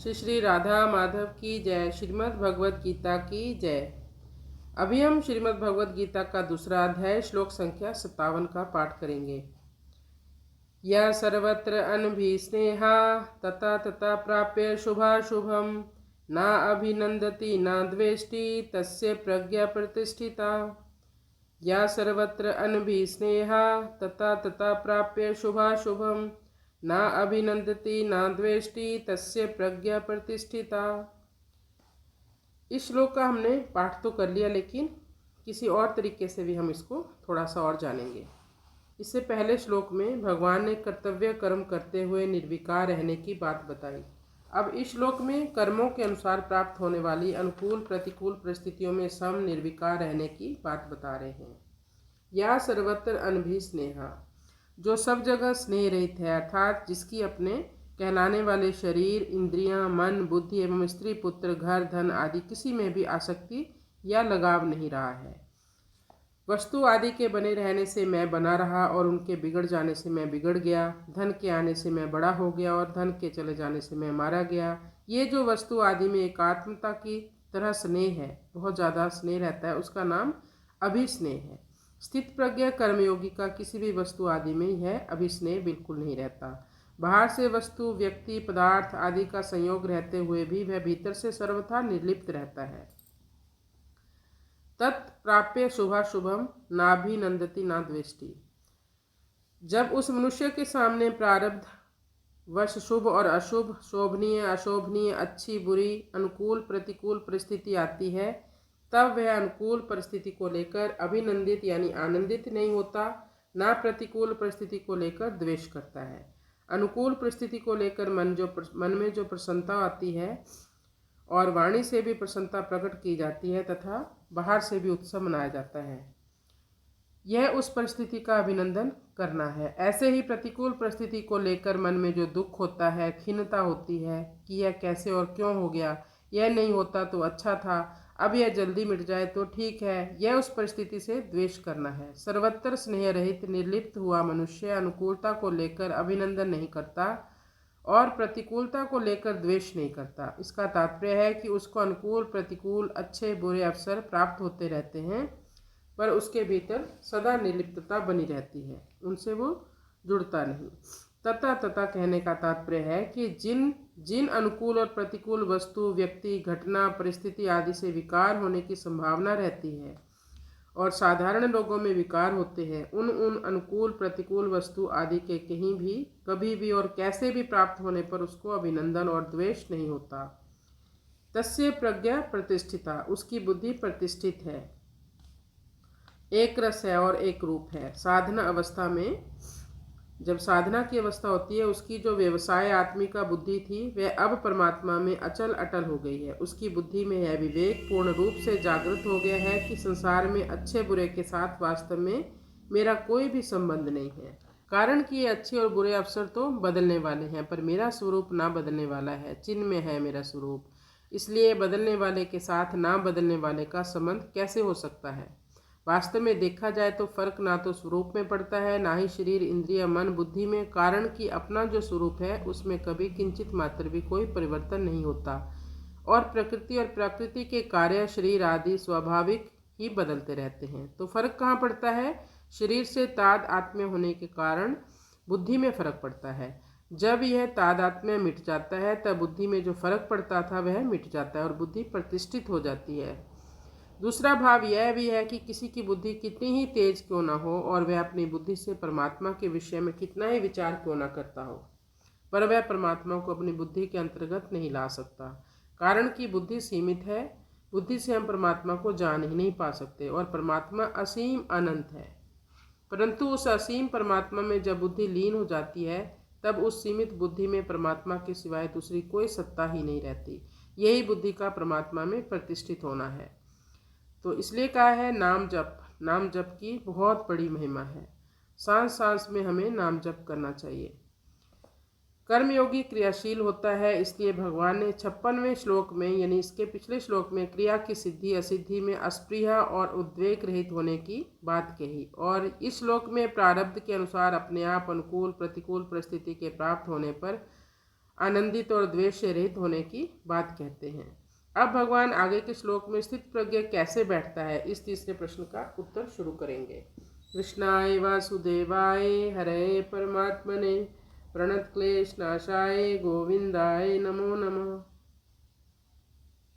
श्री श्री राधा माधव की जय। श्रीमद् भगवद गीता की जय। अभी हम श्रीमद् भगवद गीता का दूसरा अध्याय श्लोक संख्या 57 का पाठ करेंगे। यह सर्वत्र अनभिस्नेहा तथा तथा प्राप्य शुभाशुभम न अभिनंदति न द्वेष्टि तस्य प्रज्ञा प्रतिष्ठिता। या सर्वत्र अनभिस्नेहा तथा तथा प्राप्य शुभाशुभम न अभिनंदति न द्वेष्टि तस्य प्रज्ञा प्रतिष्ठिता। इस श्लोक का हमने पाठ तो कर लिया, लेकिन किसी और तरीके से भी हम इसको थोड़ा सा और जानेंगे। इससे पहले श्लोक में भगवान ने कर्तव्य कर्म करते हुए निर्विकार रहने की बात बताई। अब इस श्लोक में कर्मों के अनुसार प्राप्त होने वाली अनुकूल प्रतिकूल परिस्थितियों में सम निर्विकार रहने की बात बता रहे हैं। या सर्वत्र अनभिस्नेहा, जो सब जगह स्नेह रहित है, अर्थात जिसकी अपने कहलाने वाले शरीर, इंद्रियां, मन, बुद्धि एवं स्त्री पुत्र, घर, धन आदि किसी में भी आसक्ति या लगाव नहीं रहा है। वस्तु आदि के बने रहने से मैं बना रहा और उनके बिगड़ जाने से मैं बिगड़ गया। धन के आने से मैं बड़ा हो गया और धन के चले जाने से मैं मारा गया। ये जो वस्तु आदि में एकात्मता की तरह स्नेह है, बहुत ज़्यादा स्नेह रहता है, उसका नाम अभिस्नेह है। स्थित प्रज्ञ कर्मयोगी का किसी भी वस्तु आदि में यह अभिस्नेह बिल्कुल नहीं रहता। बाहर से वस्तु, व्यक्ति, पदार्थ आदि का संयोग रहते हुए भी वह भीतर से सर्वथा निर्लिप्त रहता है। तत्प्राप्य शुभाशुभम नाभिनंदति ना द्वेष्टि, जब उस मनुष्य के सामने प्रारब्ध वश शुभ और अशुभ, शोभनीय अशोभनीय, अच्छी बुरी, अनुकूल प्रतिकूल परिस्थिति आती है, तब वह अनुकूल परिस्थिति को लेकर अभिनंदित यानी आनंदित नहीं होता, ना प्रतिकूल परिस्थिति को लेकर द्वेष करता है। अनुकूल परिस्थिति को लेकर मन में जो प्रसन्नता आती है और वाणी से भी प्रसन्नता प्रकट की जाती है तथा बाहर से भी उत्सव मनाया जाता है, यह उस परिस्थिति का अभिनंदन करना है। ऐसे ही प्रतिकूल परिस्थिति को लेकर मन में जो दुख होता है, खिन्नता होती है कि यह कैसे और क्यों हो गया, यह नहीं होता तो अच्छा था, अब यह जल्दी मिट जाए तो ठीक है, यह उस परिस्थिति से द्वेष करना है। सर्वत्र स्नेह रहित निर्लिप्त हुआ मनुष्य अनुकूलता को लेकर अभिनंदन नहीं करता और प्रतिकूलता को लेकर द्वेष नहीं करता। इसका तात्पर्य है कि उसको अनुकूल प्रतिकूल अच्छे बुरे अवसर प्राप्त होते रहते हैं, पर उसके भीतर सदा निर्लिप्तता बनी रहती है, उनसे वो जुड़ता नहीं। तथा तथा कहने का तात्पर्य है कि जिन अनुकूल और प्रतिकूल वस्तु, व्यक्ति, घटना, परिस्थिति आदि से विकार होने की संभावना रहती है और साधारण लोगों में विकार होते हैं, उन अनुकूल प्रतिकूल वस्तु आदि के कहीं भी, कभी भी और कैसे भी प्राप्त होने पर उसको अभिनंदन और द्वेष नहीं होता। तस्य प्रज्ञा प्रतिष्ठिता, उसकी बुद्धि प्रतिष्ठित है, एक रस है और एक रूप है। साधना अवस्था में, जब साधना की अवस्था होती है, उसकी जो व्यवसाय आत्मिका बुद्धि थी वह अब परमात्मा में अचल अटल हो गई है। उसकी बुद्धि में यह विवेक पूर्ण रूप से जागृत हो गया है कि संसार में अच्छे बुरे के साथ वास्तव में मेरा कोई भी संबंध नहीं है। कारण कि ये अच्छे और बुरे अवसर तो बदलने वाले हैं, पर मेरा स्वरूप ना बदलने वाला है। चिन्ह में है मेरा स्वरूप, इसलिए बदलने वाले के साथ ना बदलने वाले का संबंध कैसे हो सकता है। वास्तव में देखा जाए तो फर्क ना तो स्वरूप में पड़ता है, ना ही शरीर, इंद्रिय, मन, बुद्धि में। कारण कि अपना जो स्वरूप है उसमें कभी किंचित मात्र भी कोई परिवर्तन नहीं होता और प्रकृति और प्रकृति के कार्य, शरीर आदि स्वाभाविक ही बदलते रहते हैं। तो फर्क कहाँ पड़ता है? शरीर से तादात्म्य होने के कारण बुद्धि में फर्क पड़ता है। जब यह तादात्म्य मिट जाता है तब बुद्धि में जो फर्क पड़ता था वह मिट जाता है और बुद्धि प्रतिष्ठित हो जाती है। दूसरा भाव यह भी है कि किसी की बुद्धि कितनी ही तेज क्यों ना हो और वह अपनी बुद्धि से परमात्मा के विषय में कितना ही विचार क्यों ना करता हो, पर वह परमात्मा को अपनी बुद्धि के अंतर्गत नहीं ला सकता। कारण कि बुद्धि सीमित है, बुद्धि से हम परमात्मा को जान ही नहीं पा सकते और परमात्मा असीम अनंत है। परंतु उस असीम परमात्मा में जब बुद्धि लीन हो जाती है तब उस सीमित बुद्धि में परमात्मा के सिवाय दूसरी कोई सत्ता ही नहीं रहती। यही बुद्धि का परमात्मा में प्रतिष्ठित होना है। तो इसलिए कहा है नाम जप। नाम जप की बहुत बड़ी महिमा है। सांस सांस में हमें नाम जप करना चाहिए। कर्मयोगी क्रियाशील होता है, इसलिए भगवान ने 56वें श्लोक में यानी इसके पिछले श्लोक में क्रिया की सिद्धि असिद्धि में अस्पृहा और उद्वेग रहित होने की बात कही और इस श्लोक में प्रारब्ध के अनुसार अपने आप अनुकूल प्रतिकूल परिस्थिति के प्राप्त होने पर आनंदित और द्वेष से रहित होने की बात कहते हैं। अब भगवान आगे के श्लोक में स्थित प्रज्ञ कैसे बैठता है, इस तीसरे प्रश्न का उत्तर शुरू करेंगे। कृष्णाय वासुदेवाय हरे परमात्मने प्रणत क्लेश नाशाय गोविंदाय नमो नमः।